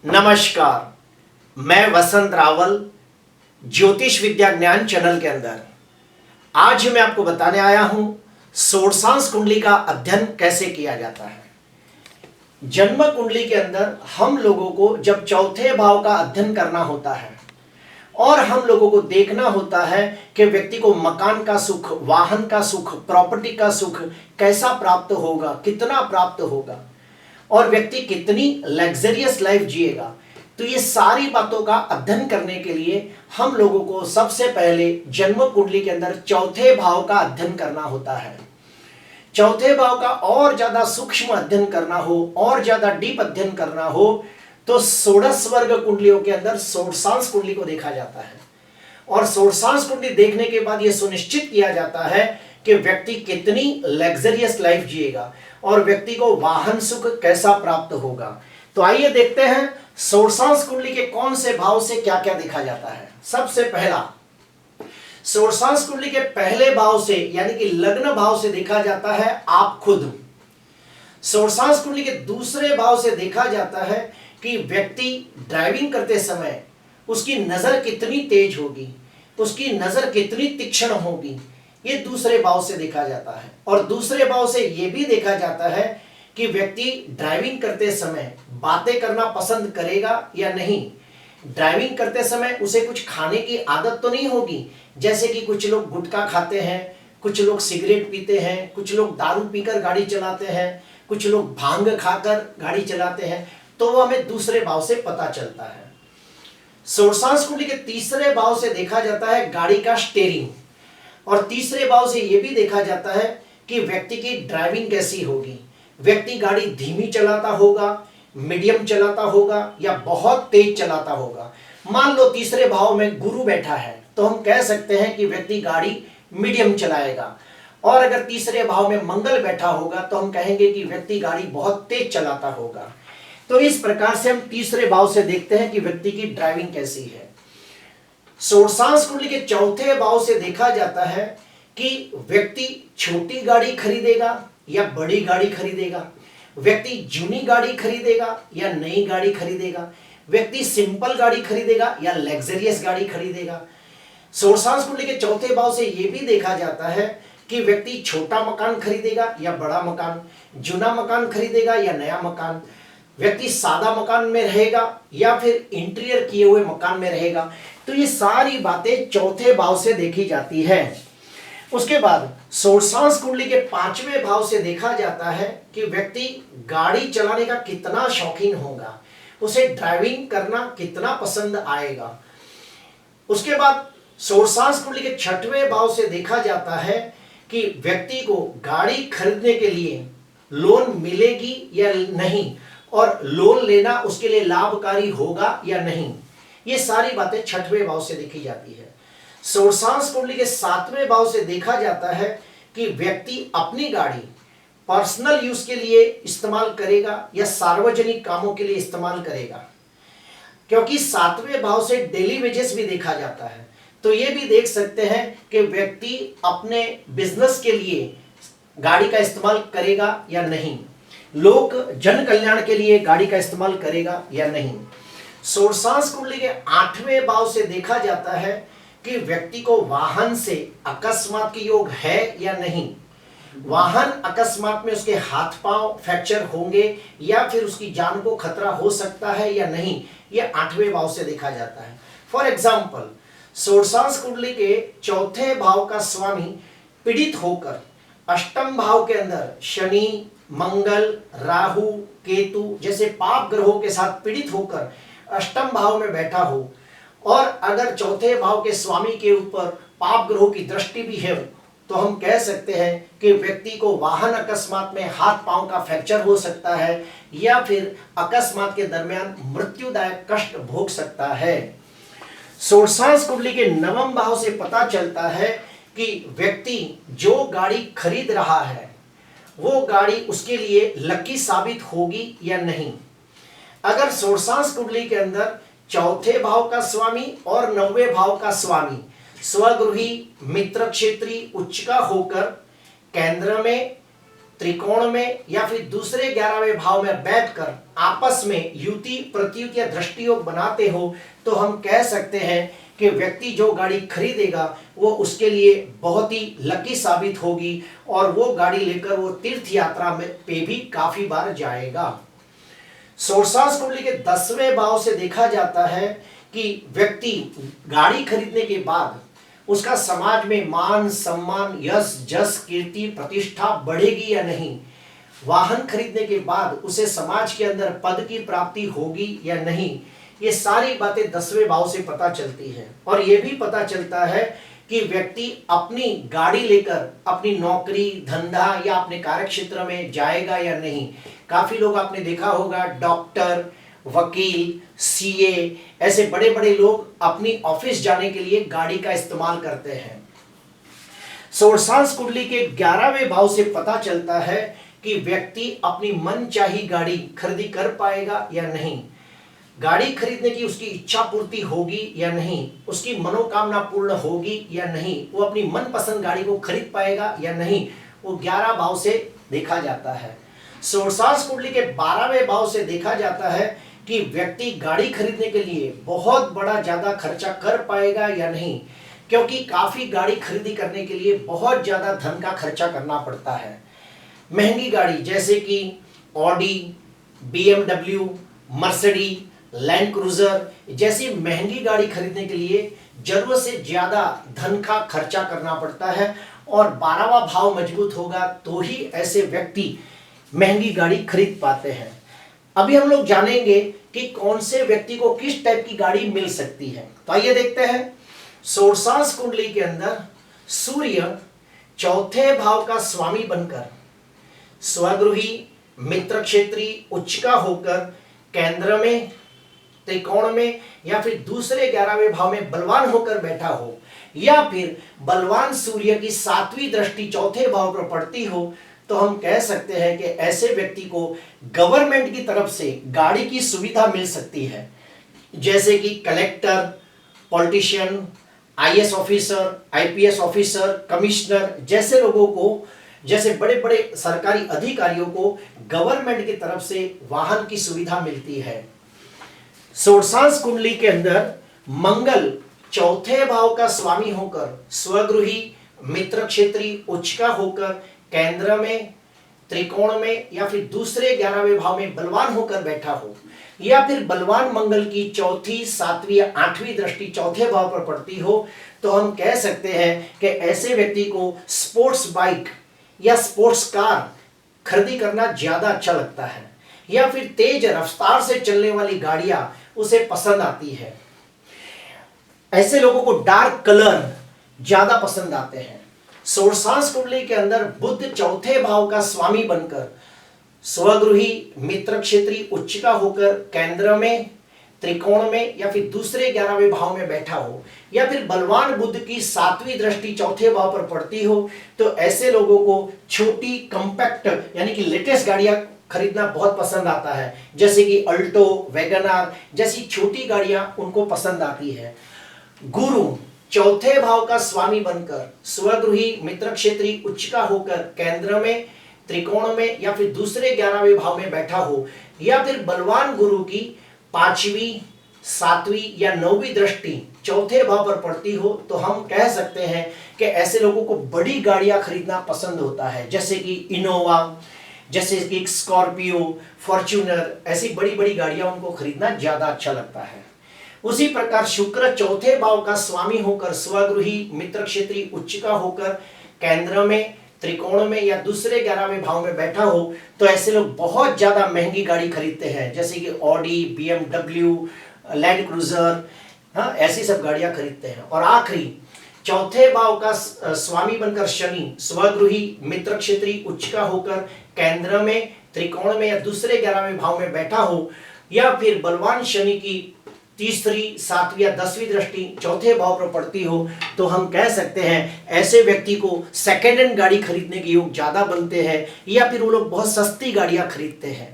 नमस्कार, मैं वसंत रावल ज्योतिष विद्या ज्ञान चैनल के अंदर आज मैं आपको बताने आया हूं षोडशांश कुंडली का अध्ययन कैसे किया जाता है। जन्म कुंडली के अंदर हम लोगों को जब चौथे भाव का अध्ययन करना होता है और हम लोगों को देखना होता है कि व्यक्ति को मकान का सुख, वाहन का सुख, प्रॉपर्टी का सुख कैसा प्राप्त होगा, कितना प्राप्त होगा और व्यक्ति कितनी लग्जरियस लाइफ जिएगा। तो ये सारी बातों का अध्ययन करने के लिए हम लोगों को सबसे पहले जन्म कुंडली के अंदर चौथे भाव का अध्ययन करना होता है। चौथे भाव का और ज्यादा सूक्ष्म अध्ययन करना हो और ज्यादा डीप अध्ययन करना हो तो षोडश वर्ग कुंडलियों के अंदर षोडशांश कुंडली को देखा जाता है और षोडशांश कुंडली देखने के बाद यह सुनिश्चित किया जाता है कि व्यक्ति कितनी लग्जरियस लाइफ जिएगा और व्यक्ति को वाहन सुख कैसा प्राप्त होगा। तो आइए देखते हैं षोडशांश कुंडली के कौन से भाव से क्या क्या देखा जाता है। सबसे पहला षोडशांश कुंडली के पहले भाव से यानी कि लग्न भाव से देखा जाता है आप खुद। षोडशांश कुंडली के दूसरे भाव से देखा जाता है कि व्यक्ति ड्राइविंग करते समय उसकी नजर कितनी तेज होगी, उसकी नजर कितनी तीक्ष्ण होगी, ये दूसरे भाव से देखा जाता है। और दूसरे भाव से यह भी देखा जाता है कि व्यक्ति ड्राइविंग करते समय बातें करना पसंद करेगा या नहीं। ड्राइविंग करते समय उसे कुछ खाने की आदत तो नहीं होगी, जैसे कि कुछ लोग गुटखा खाते हैं, कुछ लोग सिगरेट पीते हैं, कुछ लोग दारू पीकर गाड़ी चलाते हैं, कुछ लोग भांग खाकर गाड़ी चलाते हैं, तो वो हमें दूसरे भाव से पता चलता है। षोडशांश कुंडली के तीसरे भाव से देखा जाता है गाड़ी का स्टीयरिंग और तीसरे भाव से यह भी देखा जाता है कि व्यक्ति की ड्राइविंग कैसी होगी। व्यक्ति गाड़ी धीमी चलाता होगा, मीडियम चलाता होगा या बहुत तेज चलाता होगा। मान लो तीसरे भाव में गुरु बैठा है तो हम कह सकते हैं कि व्यक्ति गाड़ी मीडियम चलाएगा और अगर तीसरे भाव में मंगल बैठा होगा तो हम कहेंगे कि व्यक्ति गाड़ी बहुत तेज चलाता होगा। तो इस प्रकार से हम तीसरे भाव से देखते हैं कि व्यक्ति की ड्राइविंग कैसी है। षोडशांश कुंडली के चौथे भाव से देखा जाता है कि व्यक्ति छोटी गाड़ी खरीदेगा या बड़ी गाड़ी खरीदेगा, व्यक्ति जूनी गाड़ी खरीदेगा या नई गाड़ी खरीदेगा, व्यक्ति सिंपल गाड़ी खरीदेगा या लग्जरियस गाड़ी खरीदेगा। षोडशांश कुंडली के चौथे भाव से यह भी देखा जाता है कि व्यक्ति छोटा मकान खरीदेगा या बड़ा मकान, जूना मकान खरीदेगा या नया मकान, व्यक्ति सादा मकान में रहेगा या फिर इंटीरियर किए हुए मकान में रहेगा। तो ये सारी बातें चौथे भाव से देखी जाती है। उसके बाद षोडशांश कुंडली के पांचवें भाव से देखा जाता है कि व्यक्ति गाड़ी चलाने का कितना शौकीन होगा, उसे ड्राइविंग करना कितना पसंद आएगा। उसके बाद षोडशांश कुंडली के छठवें भाव से देखा जाता है कि व्यक्ति को गाड़ी खरीदने के लिए लोन मिलेगी या नहीं और लोन लेना उसके लिए लाभकारी होगा या नहीं। ये सारी बातें छठवें भाव से देखी जाती है। षोडशांश कुंडली के सातवें भाव से देखा जाता है कि व्यक्ति अपनी गाड़ी पर्सनल यूज के लिए इस्तेमाल करेगा या सार्वजनिक कामों के लिए इस्तेमाल करेगा, क्योंकि सातवें भाव से डेली वेजेस भी देखा जाता है। तो ये भी देख सकते हैं कि व्यक्ति अपने बिजनेस के लिए गाड़ी का इस्तेमाल करेगा या नहीं, लोक जन कल्याण के लिए गाड़ी का इस्तेमाल करेगा या नहीं। षोडशांश कुंडली के आठवें भाव से देखा जाता है कि व्यक्ति को वाहन से अकस्मात के योग है या नहीं, वाहन अकस्मात में उसके हाथ पांव फ्रैक्चर होंगे या फिर उसकी जान को खतरा हो सकता है या नहीं, यह आठवें भाव से देखा जाता है। फॉर एग्जाम्पल षोडशांश कुंडली के चौथे भाव का स्वामी पीड़ित होकर अष्टम भाव के अंदर शनि, मंगल, राहु, केतु जैसे पाप ग्रहों के साथ पीड़ित होकर अष्टम भाव में बैठा हो और अगर चौथे भाव के स्वामी के ऊपर पाप ग्रहों की दृष्टि भी है तो हम कह सकते हैं कि व्यक्ति को वाहन अकस्मात में हाथ पांव का फ्रैक्चर हो सकता है या फिर अकस्मात के दरमियान मृत्युदायक कष्ट भोग सकता है। षोडशांश कुंडली के नवम भाव से पता चलता है कि व्यक्ति जो गाड़ी खरीद रहा है वो गाड़ी उसके लिए लकी साबित होगी या नहीं। अगर षोडशांश कुंडली के अंदर चौथे भाव का स्वामी और नौवें भाव का स्वामी स्वगृही, मित्र क्षेत्री, उच्च का होकर केंद्र में त्रिकोण में या फिर दूसरे 11वें भाव में बैठकर आपस में युति प्रत्युति या दृष्टि योग बनाते हो, तो हम कह सकते हैं कि व्यक्ति जो गाड़ी खरीदेगा वो उसके लिए बहुत ही लकी साबित होगी और वो गाड़ी लेकर वो तीर्थ यात्रा में पे भी काफी बार जाएगा। सोरसांस कुंडली के 10वें भाव से देखा जाता है कि व्यक्ति गाड़ी खरीदने के बाद उसका समाज में मान सम्मान यश जस कीर्ति प्रतिष्ठा बढ़ेगी या नहीं, वाहन खरीदने के बाद उसे समाज के अंदर पद की प्राप्ति होगी या नहीं, ये सारी बातें 10वें भाव से पता चलती है। और ये भी पता चलता है कि व्यक्ति अपनी गाड़ी लेकर अपनी नौकरी धंधा या अपने कार्य क्षेत्र में जाएगा या नहीं। काफी लोग आपने देखा होगा डॉक्टर वकील सीए ऐसे बड़े बड़े लोग अपनी ऑफिस जाने के लिए गाड़ी का इस्तेमाल करते हैं। सोरसांस कुंडली के 11वें भाव से पता चलता है कि व्यक्ति अपनी मनचाही गाड़ी खरीदी कर पाएगा या नहीं, गाड़ी खरीदने की उसकी इच्छा पूर्ति होगी या नहीं, उसकी मनोकामना पूर्ण होगी या नहीं, वो अपनी मनपसंद गाड़ी को खरीद पाएगा या नहीं, वो 11 भाव से देखा जाता है। सोरसांस कुंडली के 12वें भाव से देखा जाता है कि व्यक्ति गाड़ी खरीदने के लिए बहुत बड़ा ज्यादा खर्चा कर पाएगा या नहीं, क्योंकि काफी गाड़ी खरीदी करने के लिए बहुत ज्यादा धन का खर्चा करना पड़ता है। महंगी गाड़ी जैसे कि Audi BMW Mercedes land cruiser जैसी महंगी गाड़ी खरीदने के लिए जरूरत से ज्यादा धन का खर्चा करना पड़ता है और 12वां भाव मजबूत होगा तो ही ऐसे व्यक्ति महंगी गाड़ी खरीद पाते हैं। अभी हम लोग जानेंगे कि कौन से व्यक्ति को किस टाइप की गाड़ी मिल सकती है। तो आइए देखते हैं। सोरसांस कुंडली के अंदर सूर्य चौथे भाव का स्वामी बनकर स्वगृही मित्र क्षेत्री उच्च का होकर केंद्र में त्रिकोण में या फिर दूसरे 11वें भाव में बलवान होकर बैठा हो, या फिर बलवान सूर्य की 7वीं दृष्टि चौथे भाव पर पड़ती हो, तो हम कह सकते हैं कि ऐसे व्यक्ति को गवर्नमेंट की तरफ से गाड़ी की सुविधा मिल सकती है। जैसे कि collector politician IAS officer IPS officer commissioner जैसे लोगों को, जैसे बड़े बड़े सरकारी अधिकारियों को गवर्नमेंट की तरफ से वाहन की सुविधा मिलती है। सोरसांस कुंडली के अंदर मंगल चौथे भाव का स्वामी होकर स्वगृही मित्र क्षेत्री उच्च का होकर केंद्र में त्रिकोण में या फिर दूसरे 11वें भाव में बलवान होकर बैठा हो, या फिर बलवान मंगल की चौथी 7वीं या 8वीं दृष्टि चौथे भाव पर पड़ती हो, तो हम कह सकते हैं कि ऐसे व्यक्ति को स्पोर्ट्स बाइक या स्पोर्ट्स कार खरीदी करना ज्यादा अच्छा लगता है, या फिर तेज रफ्तार से चलने वाली गाड़ियां उसे पसंद आती है। ऐसे लोगों को डार्क कलर ज्यादा पसंद आते हैं। सोरसांस कुंडली के अंदर बुध चौथे भाव का स्वामी बनकर स्वगृही मित्र क्षेत्री उच्च का होकर केंद्र में त्रिकोण में या फिर दूसरे 11वें भाव में बैठा हो, या फिर बलवान बुध की 7वीं दृष्टि चौथे भाव पर पड़ती हो, तो ऐसे लोगों को छोटी कंपैक्ट यानी कि लेटेस्ट गाड़ियां खरीदना बहुत पसंद आता है। जैसे कि अल्टो वैगनआर जैसी छोटी गाड़ियां उनको पसंद आती है। गुरु चौथे भाव का स्वामी बनकर स्वगृही मित्र क्षेत्री उच्च का होकर केंद्र में त्रिकोण में या फिर दूसरे 11वें भाव में बैठा हो, या फिर बलवान गुरु की 5वीं 7वीं या 9वीं दृष्टि चौथे भाव पर पड़ती हो, तो हम कह सकते हैं कि ऐसे लोगों को बड़ी गाड़ियां खरीदना पसंद होता है। जैसे कि इनोवा, जैसे कि स्कॉर्पियो फॉर्च्यूनर, ऐसी बड़ी बड़ी गाड़ियां उनको खरीदना ज्यादा अच्छा लगता है। उसी प्रकार शुक्र चौथे भाव का स्वामी होकर स्वगृही मित्र क्षेत्री उच्च का होकर केंद्र में त्रिकोण में या दूसरे 11वें भाव में बैठा हो, तो ऐसे लोग बहुत ज्यादा महंगी गाड़ी खरीदते हैं। जैसे कि ऑडी BMW लैंड क्रूजर, हाँ, ऐसी सब गाड़ियां खरीदते हैं। और आखिरी चौथे भाव का स्वामी बनकर शनि स्वगृही मित्र क्षेत्री उच्च का होकर केंद्र में त्रिकोण में या दूसरे 11वें भाव में बैठा हो, या फिर बलवान शनि की 3री 7वीं या 10वीं दृष्टि चौथे भाव पर पड़ती हो, तो हम कह सकते हैं ऐसे व्यक्ति को सेकेंड हैंड गाड़ी खरीदने के योग ज्यादा बनते हैं, या फिर वो लोग बहुत सस्ती गाड़ियां खरीदते हैं।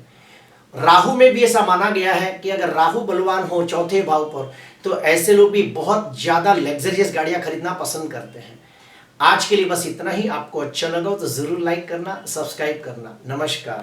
राहु में भी ऐसा माना गया है कि अगर राहु बलवान हो चौथे भाव पर, तो ऐसे लोग भी बहुत ज्यादा लग्जरियस गाड़ियां खरीदना पसंद करते हैं। आज के लिए बस इतना ही। आपको अच्छा लगा हो तो जरूर लाइक करना, सब्सक्राइब करना। नमस्कार।